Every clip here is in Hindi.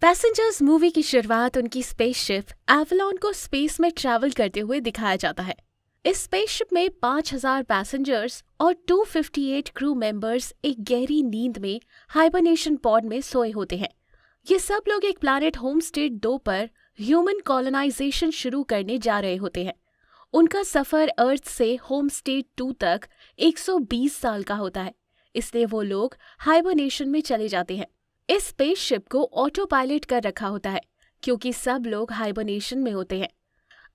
पैसेंजर्स मूवी की शुरुआत उनकी स्पेसशिप एवलॉन को स्पेस में ट्रैवल करते हुए दिखाया जाता है। इस स्पेसशिप में 5,000 पैसेंजर्स और 258 क्रू मेंबर्स एक गहरी नींद में हाइबरनेशन पॉड में सोए होते हैं। ये सब लोग एक प्लैनेट होमस्टेड 2 पर ह्यूमन कॉलोनाइजेशन शुरू करने जा रहे होते हैं। उनका सफर अर्थ से होमस्टेड 2 तक 120 साल का होता है, इसलिए वो लोग हाइबरनेशन में चले जाते हैं। इस स्पेसशिप को ऑटो पायलट कर रखा होता है क्योंकि सब लोग हाइबरनेशन में होते हैं।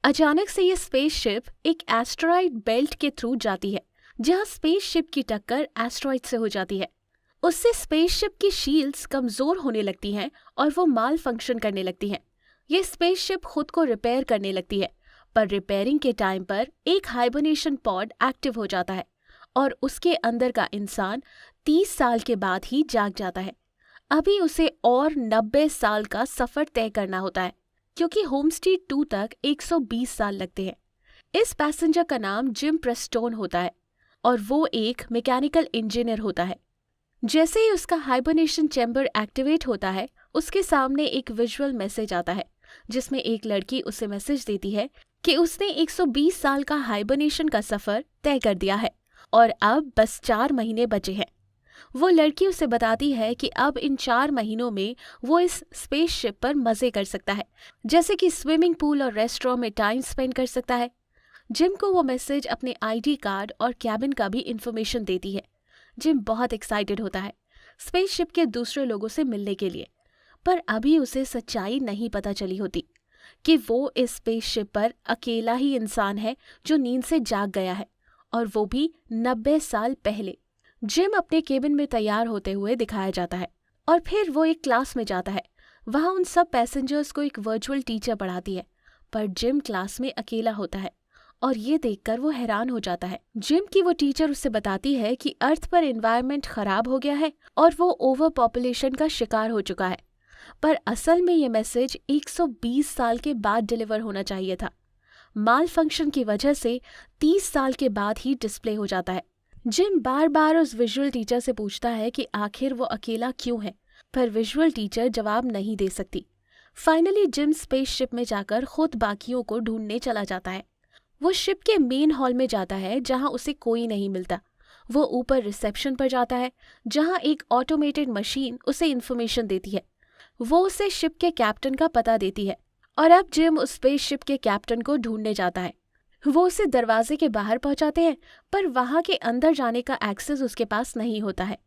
अचानक से ये स्पेसशिप एक एस्टेरॉइड बेल्ट के थ्रू जाती है, जहां स्पेसशिप की टक्कर एस्टेरॉइड से हो जाती है। उससे स्पेसशिप की शील्ड्स कमजोर होने लगती हैं और वो माल फंक्शन करने लगती हैं। ये स्पेसशिप खुद को रिपेयर करने लगती है, पर रिपेयरिंग के टाइम पर एक हाइबरनेशन पॉड एक्टिव हो जाता है और उसके अंदर का इंसान 30 साल के बाद ही जाग जाता है। अभी उसे और 90 साल का सफर तय करना होता है क्योंकि होमस्टेड 2 तक 120 साल लगते हैं। इस पैसेंजर का नाम जिम प्रेस्टोन होता है और वो एक मैकेनिकल इंजीनियर होता है। जैसे ही उसका हाइबरनेशन चैम्बर एक्टिवेट होता है, उसके सामने एक विजुअल मैसेज आता है जिसमें एक लड़की उसे मैसेज देती है कि उसने 120 साल का हाइबरनेशन का सफर तय कर दिया है और अब बस 4 महीने बचे हैं। वो लड़की उसे बताती है कि अब इन 4 महीनों में वो इस स्पेसशिप पर मजे कर सकता है, जैसे कि स्विमिंग पूल और रेस्टोरेंट में टाइम स्पेंड कर सकता है। जिम को वो मैसेज अपने आईडी कार्ड और कैबिन का भी इंफॉर्मेशन देती है। जिम बहुत एक्साइटेड होता है स्पेसशिप के दूसरे लोगों से मिलने के लिए, पर अभी उसे सच्चाई नहीं पता चली होती कि वो इस स्पेसशिप पर अकेला ही इंसान है जो नींद से जाग गया है, और वो भी 90 साल पहले। जिम अपने केबिन में तैयार होते हुए दिखाया जाता है और फिर वो एक क्लास में जाता है। वहाँ उन सब पैसेंजर्स को एक वर्चुअल टीचर पढ़ाती है, पर जिम क्लास में अकेला होता है और ये देखकर वो हैरान हो जाता है। जिम की वो टीचर उसे बताती है कि अर्थ पर एनवायरनमेंट खराब हो गया है और वो ओवर पॉपुलेशन का शिकार हो चुका है, पर असल में ये मैसेज 120 साल के बाद डिलीवर होना चाहिए था। माल फंक्शन की वजह से 30 साल के बाद ही डिस्प्ले हो जाता है। जिम बार बार उस विजुअल टीचर से पूछता है कि आखिर वो अकेला क्यों है, पर विजुअल टीचर जवाब नहीं दे सकती। फाइनली जिम स्पेसशिप में जाकर खुद बाकियों को ढूंढने चला जाता है। वो शिप के मेन हॉल में जाता है जहां उसे कोई नहीं मिलता। वो ऊपर रिसेप्शन पर जाता है जहां एक ऑटोमेटेड मशीन उसे इन्फॉर्मेशन देती है। वो उसे शिप के कैप्टन का पता देती है और अब जिम उस स्पेसशिप के कैप्टन को ढूंढने जाता है। वो उसे दरवाजे के बाहर पहुंचाते हैं, पर वहां के अंदर जाने का एक्सेस उसके पास नहीं होता है।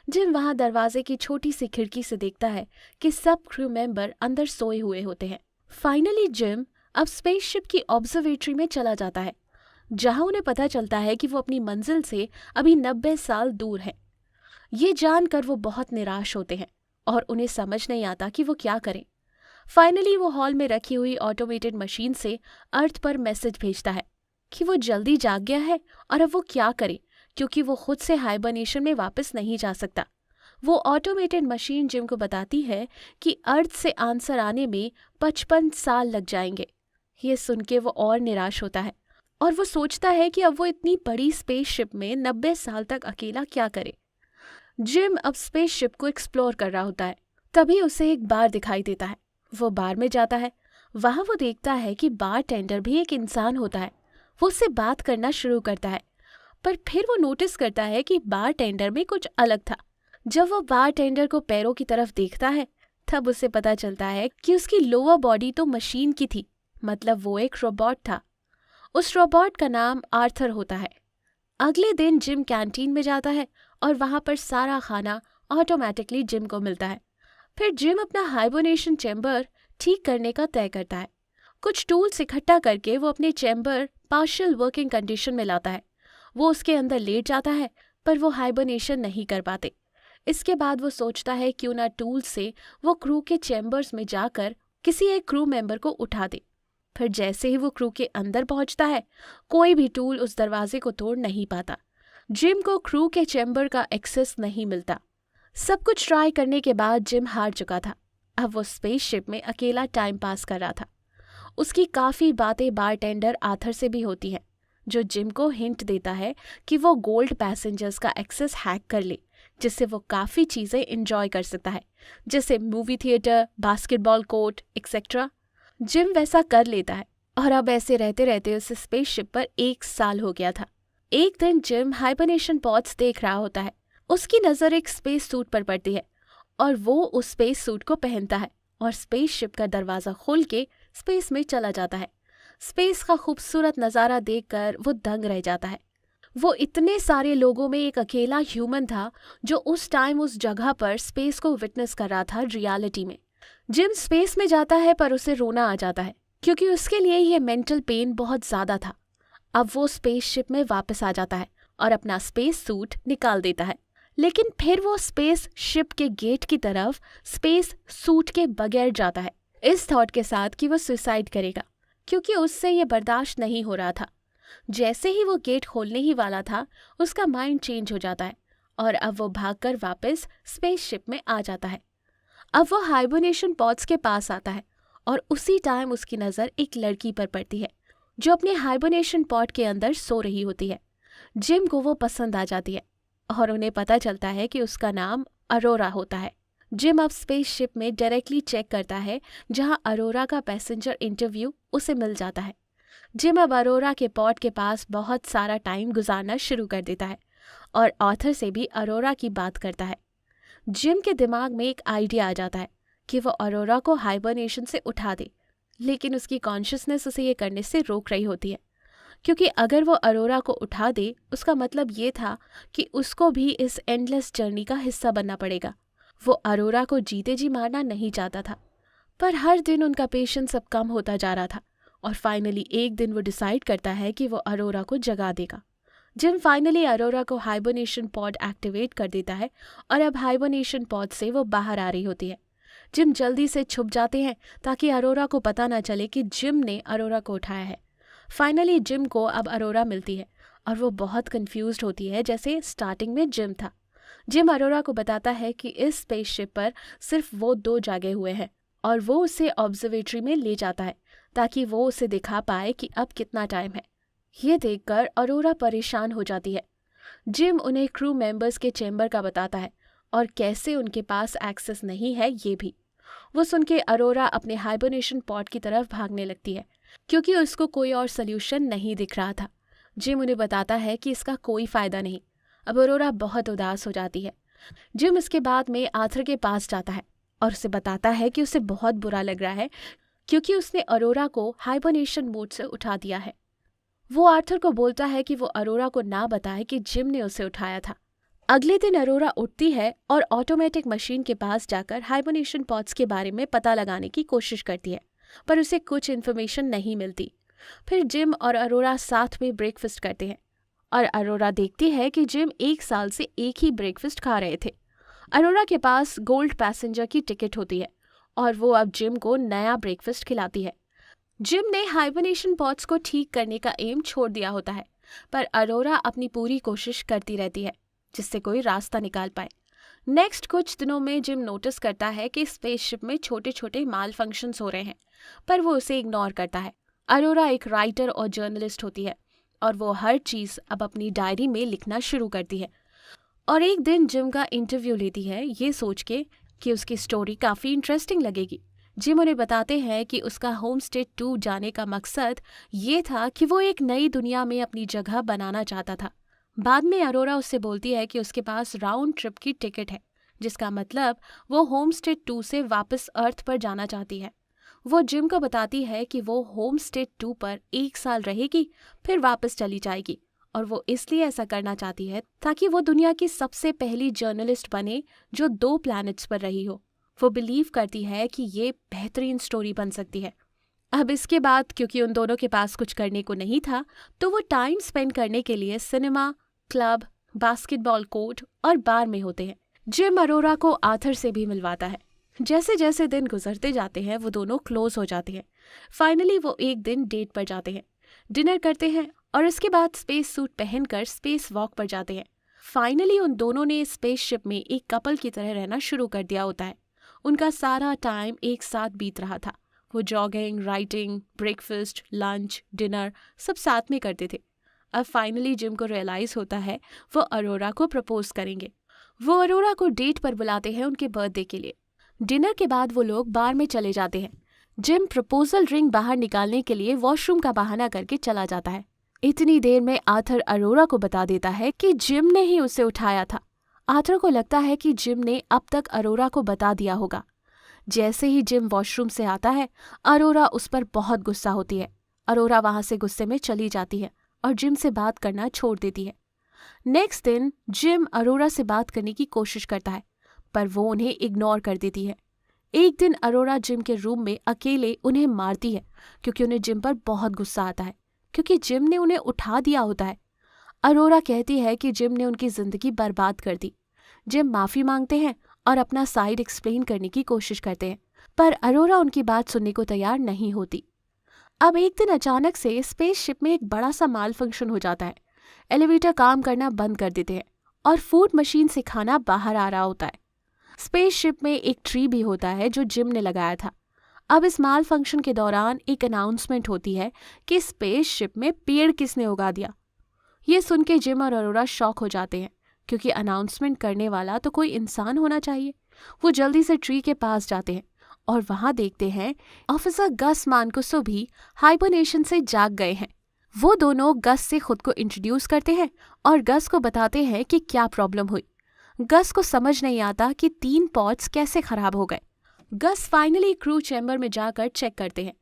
जिम वहां दरवाजे की छोटी सी खिड़की से देखता है कि सब क्रू मेंबर अंदर सोए हुए होते हैं। फाइनली जिम अब स्पेसशिप की ऑब्जर्वेटरी में चला जाता है, जहां उन्हें पता चलता है कि वो अपनी मंजिल से अभी 90 साल दूर है। ये जानकर वो बहुत निराश होते हैं और उन्हें समझ नहीं आता कि वो क्या करें। फाइनली वो हॉल में रखी हुई ऑटोमेटेड मशीन से अर्थ पर मैसेज भेजता है कि वो जल्दी जाग गया है और अब वो क्या करे, क्योंकि वो खुद से हाइबरनेशन में वापस नहीं जा सकता। वो ऑटोमेटेड मशीन जिम को बताती है कि अर्थ से आंसर आने में 55 साल लग जाएंगे। ये सुन के वो और निराश होता है और वो सोचता है कि अब वो इतनी बड़ी स्पेसशिप में 90 साल तक अकेला क्या करे। जिम अब स्पेसशिप को एक्सप्लोर कर रहा होता है, तभी उसे एक बार दिखाई देता है। वो बार में जाता है। वहां वो देखता है कि बार टेंडर भी एक इंसान होता है। वो उससे बात करना शुरू करता है, पर फिर वो नोटिस करता है कि बार टेंडर में कुछ अलग था। जब वो बार टेंडर को पैरों की तरफ देखता है, तब उसे पता चलता है कि उसकी लोअर बॉडी तो मशीन की थी, मतलब वो एक रोबोट था। उस रोबोट का नाम आर्थर होता है। अगले दिन जिम कैंटीन में जाता है और वहां पर सारा खाना ऑटोमेटिकली जिम को मिलता है। फिर जिम अपना हाइबरनेशन चैम्बर ठीक करने का तय करता है। कुछ टूल्स इकट्ठा करके वो अपने चैम्बर पार्शियल वर्किंग कंडीशन में लाता है। वो उसके अंदर लेट जाता है, पर वो हाइबरनेशन नहीं कर पाते। इसके बाद वो सोचता है क्यों ना टूल से वो क्रू के चैम्बर्स में जाकर किसी एक क्रू मेंबर को उठा दे। फिर जैसे ही वो क्रू के अंदर पहुंचता है, कोई भी टूल उस दरवाजे को तोड़ नहीं पाता। जिम को क्रू के चैम्बर का एक्सेस नहीं मिलता। सब कुछ ट्राई करने के बाद जिम हार चुका था। अब वो स्पेसशिप में अकेला टाइम पास कर रहा था। उसकी काफ़ी बातें बारटेंडर आर्थर से भी होती हैं, जो जिम को हिंट देता है कि वो गोल्ड पैसेंजर्स का एक्सेस हैक कर ले, जिससे वो काफ़ी चीज़ें इंजॉय कर सकता है, जैसे movie theatre, basketball court etcetera. Gym वैसा कर लेता है और अब ऐसे रहते रहते उस स्पेसशिप पर 1 साल हो गया था। एक दिन जिम हाइबरनेशन पॉड्स देख रहा होता है। उसकी नज़र एक स्पेस सूट पर पड़ती है और वो उस स्पेस सूट को पहनता है और स्पेसशिप का दरवाज़ा खोल के स्पेस में चला जाता है। स्पेस का खूबसूरत नज़ारा देखकर वो दंग रह जाता है। वो इतने सारे लोगों में एक अकेला ह्यूमन था जो उस टाइम उस जगह पर स्पेस को विटनेस कर रहा था रियलिटी में। जिम स्पेस में जाता है पर उसे रोना आ जाता है क्योंकि उसके लिए ये मेंटल पेन बहुत ज़्यादा था। अब वो स्पेसशिप में वापस आ जाता है और अपना स्पेस सूट निकाल देता है, लेकिन फिर वो स्पेस शिप के गेट की तरफ स्पेस सूट के बगैर जाता है, इस थॉट के साथ कि वो सुसाइड करेगा क्योंकि उससे ये बर्दाश्त नहीं हो रहा था। जैसे ही वो गेट खोलने ही वाला था, उसका माइंड चेंज हो जाता है और अब वो भागकर वापस स्पेसशिप में आ जाता है। अब वो हाइबरनेशन पॉड्स के पास आता है और उसी टाइम उसकी नज़र एक लड़की पर पड़ती है जो अपने हाइबरनेशन पॉड के अंदर सो रही होती है। जिम को वो पसंद आ जाती है और उन्हें पता चलता है कि उसका नाम अरोरा होता है। जिम अब स्पेसशिप में डायरेक्टली चेक करता है जहां अरोरा का पैसेंजर इंटरव्यू उसे मिल जाता है। जिम अब अरोरा के पॉड के पास बहुत सारा टाइम गुजारना शुरू कर देता है और ऑथर से भी अरोरा की बात करता है। जिम के दिमाग में एक आइडिया आ जाता है कि वो अरोरा को हाइबरनेशन से उठा दे, लेकिन उसकी कॉन्शियसनेस उसे ये करने से रोक रही होती है क्योंकि अगर वो अरोरा को उठा दे उसका मतलब ये था कि उसको भी इस एंडलेस जर्नी का हिस्सा बनना पड़ेगा। वो अरोरा को जीते जी मारना नहीं चाहता था, पर हर दिन उनका पेशेंस अब कम होता जा रहा था और फाइनली एक दिन वो डिसाइड करता है कि वो अरोरा को जगा देगा। जिम फाइनली अरोरा को हाइबरनेशन पॉड एक्टिवेट कर देता है और अब हाइबरनेशन पॉड से वो बाहर आ रही होती है। जिम जल्दी से छुप जाते हैं ताकि अरोरा को पता ना चले कि जिम ने अरोरा को उठाया है। फाइनली जिम को अब अरोरा मिलती है और वो बहुत कंफ्यूज्ड होती है जैसे स्टार्टिंग में जिम था। जिम अरोरा को बताता है कि इस स्पेसशिप पर सिर्फ वो 2 जागे हुए हैं और वो उसे ऑब्जर्वेटरी में ले जाता है ताकि वो उसे दिखा पाए कि अब कितना टाइम है। ये देखकर अरोरा परेशान हो जाती है। जिम उन्हें क्रू मेंबर्स के चेंबर का बताता है और कैसे उनके पास एक्सेस नहीं है ये भी। वो सुन के अरोरा अपने हाइबरनेशन पॉड की तरफ भागने लगती है क्योंकि उसको कोई और सल्यूशन नहीं दिख रहा था। जिम उन्हें बताता है कि इसका कोई फ़ायदा नहीं। अब अरोरा बहुत उदास हो जाती है। जिम इसके बाद में आर्थर के पास जाता है और उसे बताता है कि उसे बहुत बुरा लग रहा है क्योंकि उसने अरोरा को हाइबरनेशन मोड से उठा दिया है। वो आर्थर को बोलता है कि वो अरोरा को ना बताए कि जिम ने उसे उठाया था। अगले दिन अरोरा उठती है और ऑटोमेटिक मशीन के पास जाकर हाइबरनेशन पॉड्स के बारे में पता लगाने की कोशिश करती है, पर उसे कुछ इन्फॉर्मेशन नहीं मिलती। फिर जिम और अरोरा साथ में ब्रेकफास्ट करते हैं और अरोरा देखती है कि जिम 1 साल से एक ही ब्रेकफास्ट खा रहे थे। अरोरा के पास गोल्ड पैसेंजर की टिकट होती है और वो अब जिम को नया ब्रेकफास्ट खिलाती है। जिम ने हाइबरनेशन पॉड्स को ठीक करने का एम छोड़ दिया होता है, पर अरोरा अपनी पूरी कोशिश करती रहती है जिससे कोई रास्ता निकाल पाए। नेक्स्ट कुछ दिनों में जिम नोटिस करता है कि स्पेसशिप में छोटे छोटे माल फंक्शंस हो रहे हैं, पर वो उसे इग्नोर करता है। अरोरा एक राइटर और जर्नलिस्ट होती है और वो हर चीज़ अब अपनी डायरी में लिखना शुरू करती है और एक दिन जिम का इंटरव्यू लेती है ये सोच के कि उसकी स्टोरी काफ़ी इंटरेस्टिंग लगेगी। जिम उन्हें बताते हैं कि उसका होम स्टे 2 जाने का मकसद ये था कि वो एक नई दुनिया में अपनी जगह बनाना चाहता था। बाद में अरोरा उससे बोलती है कि उसके पास राउंड ट्रिप की टिकट है, जिसका मतलब वो होम स्टे 2 से वापस अर्थ पर जाना चाहती है। वो जिम को बताती है कि वो होम स्टे 2 पर 1 साल रहेगी, फिर वापस चली जाएगी और वो इसलिए ऐसा करना चाहती है ताकि वो दुनिया की सबसे पहली जर्नलिस्ट बने जो 2 प्लैनेट्स पर रही हो। वो बिलीव करती है कि ये बेहतरीन स्टोरी बन सकती है। अब इसके बाद क्योंकि उन दोनों के पास कुछ करने को नहीं था, तो वो टाइम स्पेंड करने के लिए सिनेमा, क्लब, बास्केटबॉल कोर्ट और बार में होते हैं। जिम अरोरा को आर्थर से भी मिलवाता है। जैसे जैसे दिन गुजरते जाते हैं वो दोनों क्लोज हो जाते हैं। फाइनली वो एक दिन डेट पर जाते हैं, डिनर करते हैं और इसके बाद स्पेस सूट पहनकर स्पेस वॉक पर जाते हैं। फाइनली उन दोनों ने स्पेसशिप में एक कपल की तरह रहना शुरू कर दिया होता है। उनका सारा टाइम एक साथ बीत रहा था। वो jogging, writing, breakfast, lunch, dinner सब साथ में करते थे। अब फाइनली जिम को रियलाइज़ होता है वो अरोरा को प्रपोज करेंगे। वो अरोरा को डेट पर बुलाते हैं उनके बर्थडे के लिए। डिनर के बाद वो लोग बार में चले जाते हैं। जिम प्रपोजल रिंग बाहर निकालने के लिए वॉशरूम का बहाना करके चला जाता है। इतनी देर में आर्थर अरोरा को बता देता है कि जिम ने ही उसे उठाया था। आर्थर को लगता है कि जिम ने अब तक अरोरा को बता दिया होगा। जैसे ही जिम वॉशरूम से आता है, अरोरा उस पर बहुत गुस्सा होती है। अरोरा वहां से गुस्से में चली जाती है और जिम से बात करना छोड़ देती है। नेक्स्ट दिन जिम अरोरा से बात करने की कोशिश करता है, पर वो उन्हें इग्नोर कर देती है। एक दिन अरोरा जिम के रूम में अकेले उन्हें मारती है क्योंकि उन्हें जिम पर बहुत गुस्सा आता है, क्योंकि जिम ने उन्हें उठा दिया होता है। अरोरा कहती है कि जिम ने उनकी जिंदगी बर्बाद कर दी। जिम माफी मांगते हैं और अपना साइड एक्सप्लेन करने की कोशिश करते हैं, पर अरोरा उनकी बात सुनने को तैयार नहीं होती। अब एक दिन अचानक से स्पेसशिप में एक बड़ा सा माल फंक्शन हो जाता है। एलिवेटर काम करना बंद कर देते हैं और फूड मशीन से खाना बाहर आ रहा होता है। स्पेसशिप में एक ट्री भी होता है जो जिम ने लगाया था। अब इस माल फंक्शन के दौरान एक अनाउंसमेंट होती है कि स्पेसशिप में पेड़ किसने उगा दिया। ये सुन के जिम और अरोरा शॉक हो जाते हैं, क्योंकि अनाउंसमेंट करने वाला तो कोई इंसान होना चाहिए। वो जल्दी से ट्री के पास जाते हैं और वहां देखते हैं ऑफिसर गस मार्कुसो भी हाइबरनेशन से जाग गए हैं। वो दोनों गस से खुद को इंट्रोड्यूस करते हैं और गस को बताते हैं कि क्या प्रॉब्लम हुई। गस को समझ नहीं आता कि 3 पॉट्स कैसे खराब हो गए। गस फाइनली क्रू चैम्बर में जाकर चेक करते हैं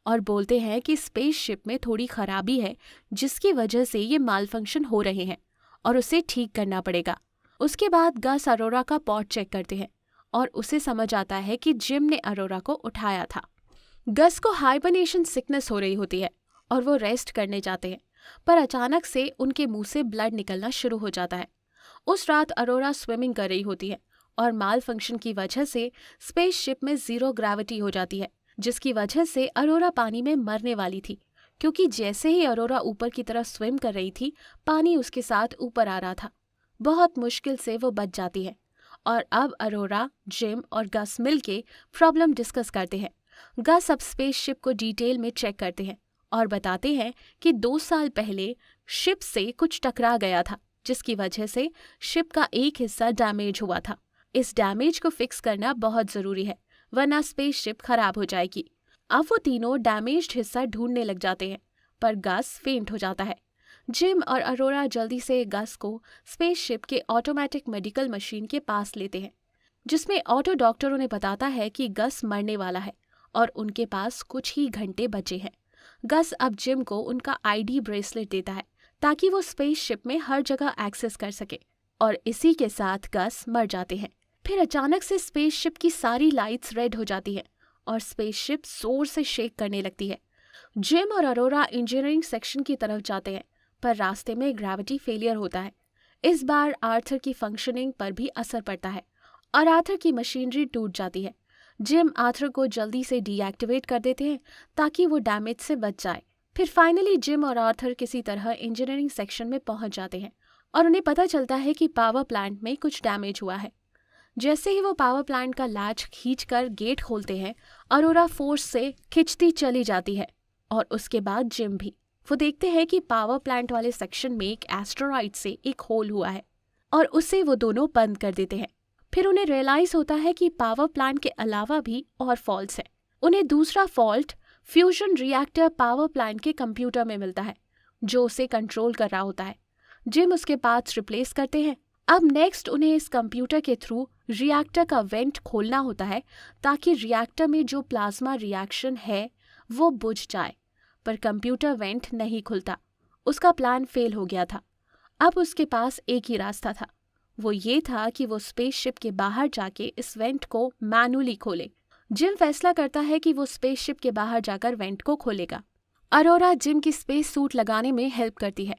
और बोलते हैं कि स्पेसशिप में थोड़ी खराबी है, जिसकी वजह से ये माल फंक्शन हो रहे हैं और उसे ठीक करना पड़ेगा। उसके बाद गस अरोरा का पॉट चेक करते हैं और उसे समझ आता है कि जिम ने अरोरा को उठाया था। गस को हाइबरनेशन सिकनेस हो रही होती है और वो रेस्ट करने जाते हैं, पर अचानक से उनके मुंह से ब्लड निकलना शुरू हो जाता है। उस रात अरोरा स्विमिंग कर रही होती है और माल फंक्शन की वजह से स्पेसशिप में 0 ग्रेविटी हो जाती है, जिसकी वजह से अरोरा पानी में मरने वाली थी, क्योंकि जैसे ही अरोरा ऊपर की तरफ स्विम कर रही थी, पानी उसके साथ ऊपर आ रहा था। बहुत मुश्किल से वो बच जाती है और अब अरोरा, जिम और गस मिलके प्रॉब्लम डिस्कस करते हैं। गस अब स्पेसशिप को डिटेल में चेक करते हैं और बताते हैं कि 2 साल पहले शिप से कुछ टकरा गया था, जिसकी वजह से शिप का एक हिस्सा डैमेज हुआ था। इस डैमेज को फिक्स करना बहुत जरूरी है, वरना स्पेसशिप खराब हो जाएगी। अब वो तीनों डैमेज्ड हिस्सा ढूंढने लग जाते हैं, पर गस फेंट हो जाता है। जिम और अरोरा जल्दी से गस को स्पेसशिप के ऑटोमेटिक मेडिकल मशीन के पास लेते हैं, जिसमें ऑटो डॉक्टर उन्हें बताता है कि गस मरने वाला है और उनके पास कुछ ही घंटे बचे हैं। गस अब जिम को उनका आईडी ब्रेसलेट देता है ताकि वो स्पेसशिप में हर जगह एक्सेस कर सके, और इसी के साथ गस मर जाते हैं। फिर अचानक से स्पेसशिप की सारी लाइट्स रेड हो जाती हैं और स्पेसशिप जोर से शेक करने लगती है। जिम और अरोरा इंजीनियरिंग सेक्शन की तरफ जाते हैं, पर रास्ते में ग्रेविटी फेलियर होता है। इस बार आर्थर की फंक्शनिंग पर भी असर पड़ता है और आर्थर की मशीनरी टूट जाती है। जिम आर्थर को जल्दी से डीएक्टिवेट कर देते हैं ताकि वो डैमेज से बच जाए। फिर फाइनली जिम और आर्थर किसी तरह इंजीनियरिंग सेक्शन में पहुंच जाते हैं और उन्हें पता चलता है कि पावर प्लांट में कुछ डैमेज हुआ है। जैसे ही वो पावर प्लांट का लैच खींचकर गेट खोलते हैं, अरोरा फोर्स से खिंचती चली जाती है और उसके बाद जिम भी। वो देखते हैं कि पावर प्लांट वाले सेक्शन में एक एस्टेरॉइड से एक होल हुआ है और उसे वो दोनों बंद कर देते हैं। फिर उन्हें रियलाइज होता है कि पावर प्लांट के अलावा भी और फॉल्ट्स हैं। उन्हें दूसरा fault fusion reactor power plant के कंप्यूटर में मिलता है, जो उसे कंट्रोल कर रहा होता है। जिम उसके पार्ट्स रिप्लेस करते हैं। अब नेक्स्ट उन्हें इस कंप्यूटर के थ्रू रिएक्टर का वेंट खोलना होता है ताकि रिएक्टर में जो प्लाज्मा रिएक्शन है वो बुझ जाए, पर कंप्यूटर वेंट नहीं खुलता। उसका प्लान फेल हो गया था। अब उसके पास एक ही रास्ता था, वो ये था कि वो स्पेसशिप के बाहर जाके इस वेंट को मैनुअली खोले। जिम फैसला करता है कि वो स्पेसशिप के बाहर जाकर वेंट को खोलेगा। अरोरा जिम की स्पेस सूट लगाने में हेल्प करती है।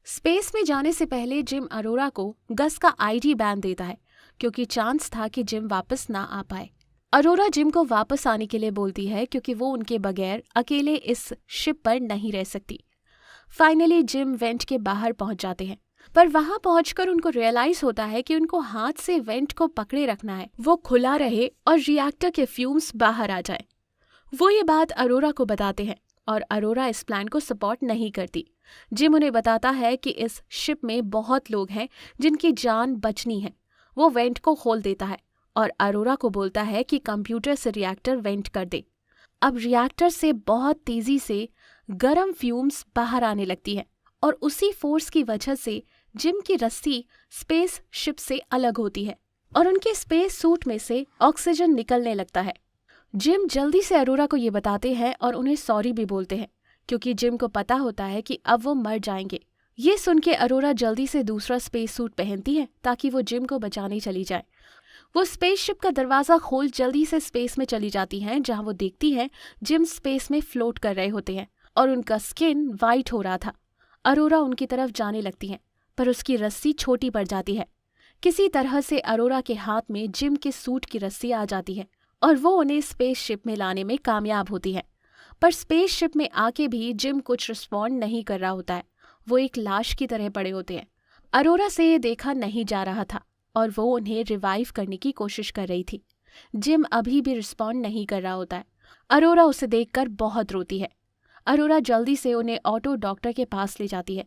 स्पेस में जाने से पहले जिम अरोरा को गस का आईडी बैन देता है, क्योंकि चांस था कि जिम वापस ना आ पाए। अरोरा जिम को वापस आने के लिए बोलती है, क्योंकि वो उनके बगैर अकेले इस शिप पर नहीं रह सकती। फाइनली जिम वेंट के बाहर पहुंच जाते हैं, पर वहां पहुंचकर उनको रियलाइज होता है कि उनको हाथ से वेंट को पकड़े रखना है, वो खुला रहे और रिएक्टर के फ्यूम्स बाहर आ जाए। वो ये बात अरोरा को बताते हैं और अरोरा इस प्लान को सपोर्ट नहीं करती। जिम उन्हें बताता है कि इस शिप में बहुत लोग हैं जिनकी जान बचनी है। वो वेंट को खोल देता है और अरोरा को बोलता है कि कंप्यूटर से रिएक्टर वेंट कर दे। अब रिएक्टर से बहुत तेजी से गर्म फ्यूम्स बाहर आने लगती है और उसी फोर्स की वजह से जिम की रस्सी स्पेस शिप से अलग होती है और उनके स्पेस सूट में से ऑक्सीजन निकलने लगता है। जिम जल्दी से अरोरा को ये बताते हैं और उन्हें सॉरी भी बोलते हैं क्योंकि जिम को पता होता है कि अब वो मर जाएंगे। ये सुन के अरोरा जल्दी से दूसरा स्पेस सूट पहनती है ताकि वो जिम को बचाने चली जाए। वो स्पेसशिप का दरवाजा खोल जल्दी से स्पेस में चली जाती हैं जहां वो देखती है जिम स्पेस में फ्लोट कर रहे होते हैं और उनका स्किन वाइट हो रहा था। अरोरा उनकी तरफ जाने लगती है पर उसकी रस्सी छोटी पड़ जाती है। किसी तरह से अरोरा के हाथ में जिम के सूट की रस्सी आ जाती है और वो उन्हें स्पेसशिप में लाने में कामयाब होती है। पर स्पेसशिप में आके भी जिम कुछ रिस्पॉन्ड नहीं कर रहा होता है। वो एक लाश की तरह पड़े होते हैं। अरोरा से ये देखा नहीं जा रहा था और वो उन्हें रिवाइव करने की कोशिश कर रही थी। जिम अभी भी रिस्पॉन्ड नहीं कर रहा होता है। अरोरा उसे देखकर बहुत रोती है। अरोरा जल्दी से उन्हें ऑटो डॉक्टर के पास ले जाती है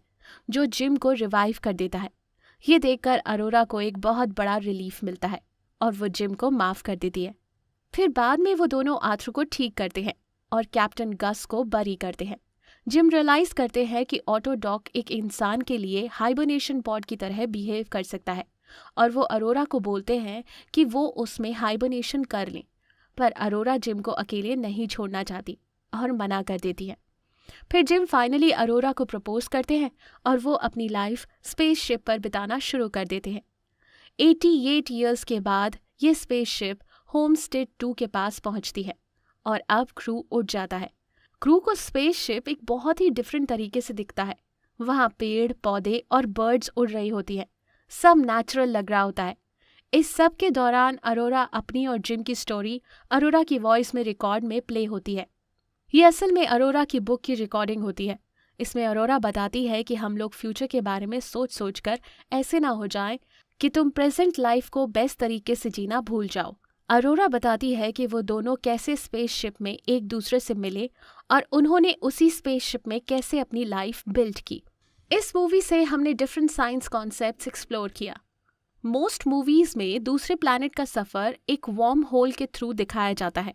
जो जिम को रिवाइव कर देता है। ये देखकर अरोरा को एक बहुत बड़ा रिलीफ मिलता है और वो जिम को माफ कर देती है। फिर बाद में वो दोनों आर्थर को ठीक करते हैं और कैप्टन गस को बरी करते हैं। जिम रियलाइज करते हैं कि ऑटो डॉक एक इंसान के लिए हाइबरनेशन पॉड की तरह बिहेव कर सकता है और वो अरोरा को बोलते हैं कि वो उसमें हाइबरनेशन कर लें। पर अरोरा जिम को अकेले नहीं छोड़ना चाहती और मना कर देती है। फिर जिम फाइनली अरोरा को प्रपोज करते हैं और वो अपनी लाइफ स्पेसशिप पर बिताना शुरू कर देते हैं। 88 ईयर्स के बाद ये स्पेसशिप होमस्टेड 2 के पास पहुंचती है और अब क्रू उड़ जाता है। क्रू को स्पेसशिप एक बहुत ही डिफरेंट तरीके से दिखता है। वहाँ पेड़ पौधे और बर्ड्स उड़ रही होती है। सब नेचुरल लग रहा होता है। इस सब के दौरान अरोरा अपनी और जिम की स्टोरी अरोरा की वॉइस में रिकॉर्ड में प्ले होती है। ये असल में अरोरा की बुक की रिकॉर्डिंग होती है। इसमें अरोरा बताती है कि हम लोग फ्यूचर के बारे में सोच कर ऐसे ना हो जाए कि तुम प्रेजेंट लाइफ को बेस्ट तरीके से जीना भूल जाओ। अरोरा बताती है कि वो दोनों कैसे स्पेसशिप में एक दूसरे से मिले और उन्होंने उसी स्पेसशिप में कैसे अपनी लाइफ बिल्ड की। इस मूवी से हमने डिफरेंट साइंस कॉन्सेप्ट्स एक्सप्लोर किया। मोस्ट मूवीज में दूसरे प्लैनेट का सफर एक वार्म होल के थ्रू दिखाया जाता है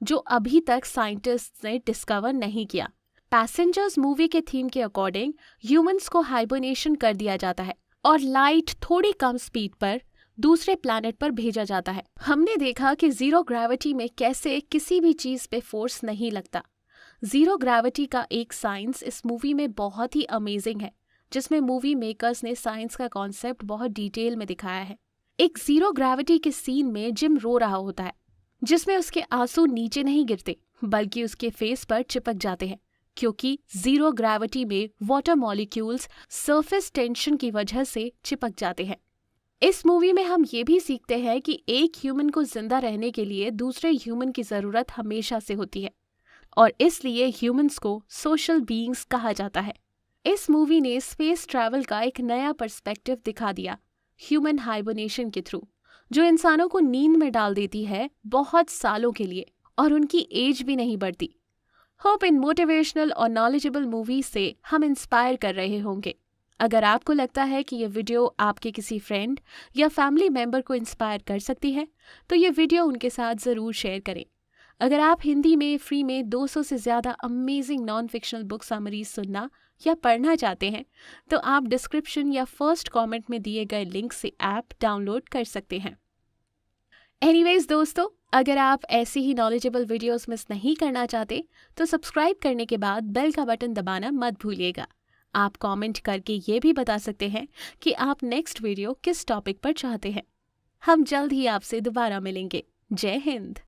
जो अभी तक साइंटिस्ट्स ने डिस्कवर नहीं किया। पैसेंजर्स मूवी के थीम के अकॉर्डिंग ह्यूमंस को हाइबरनेशन कर दिया जाता है और लाइट थोड़ी कम स्पीड पर दूसरे प्लैनेट पर भेजा जाता है। हमने देखा कि जीरो ग्रेविटी में कैसे किसी भी चीज पे फोर्स नहीं लगता। जीरो ग्रेविटी का एक साइंस इस मूवी में बहुत ही अमेजिंग है जिसमें मूवी मेकर्स ने साइंस का कॉन्सेप्ट बहुत डिटेल में दिखाया है। एक जीरो ग्रेविटी के सीन में जिम रो रहा होता है जिसमें उसके आंसू नीचे नहीं गिरते बल्कि उसके फेस पर चिपक जाते हैं क्योंकि जीरो ग्रेविटी में वाटर मॉलिक्यूल्स सरफेस टेंशन की वजह से चिपक जाते हैं। इस मूवी में हम ये भी सीखते हैं कि एक ह्यूमन को जिंदा रहने के लिए दूसरे ह्यूमन की जरूरत हमेशा से होती है और इसलिए ह्यूमंस को सोशल बीइंग्स कहा जाता है। इस मूवी ने स्पेस ट्रैवल का एक नया पर्सपेक्टिव दिखा दिया ह्यूमन हाइबरनेशन के थ्रू, जो इंसानों को नींद में डाल देती है बहुत सालों के लिए और उनकी एज भी नहीं बढ़ती। होप इन मोटिवेशनल और नॉलेजेबल मूवी से हम इंस्पायर कर रहे होंगे। अगर आपको लगता है कि ये वीडियो आपके किसी फ्रेंड या फैमिली मेंबर को इंस्पायर कर सकती है तो ये वीडियो उनके साथ ज़रूर शेयर करें। अगर आप हिंदी में फ्री में 200 से ज़्यादा amazing non fictional book summaries सुनना या पढ़ना चाहते हैं तो आप डिस्क्रिप्शन या फर्स्ट कमेंट में दिए गए लिंक से ऐप डाउनलोड कर सकते हैं। एनीवेज दोस्तों, अगर आप ऐसी ही नॉलेजेबल वीडियोस मिस नहीं करना चाहते तो सब्सक्राइब करने के बाद बेल का बटन दबाना मत भूलिएगा। आप कमेंट करके ये भी बता सकते हैं कि आप नेक्स्ट वीडियो किस टॉपिक पर चाहते हैं। हम जल्द ही आपसे दोबारा मिलेंगे। जय हिंद।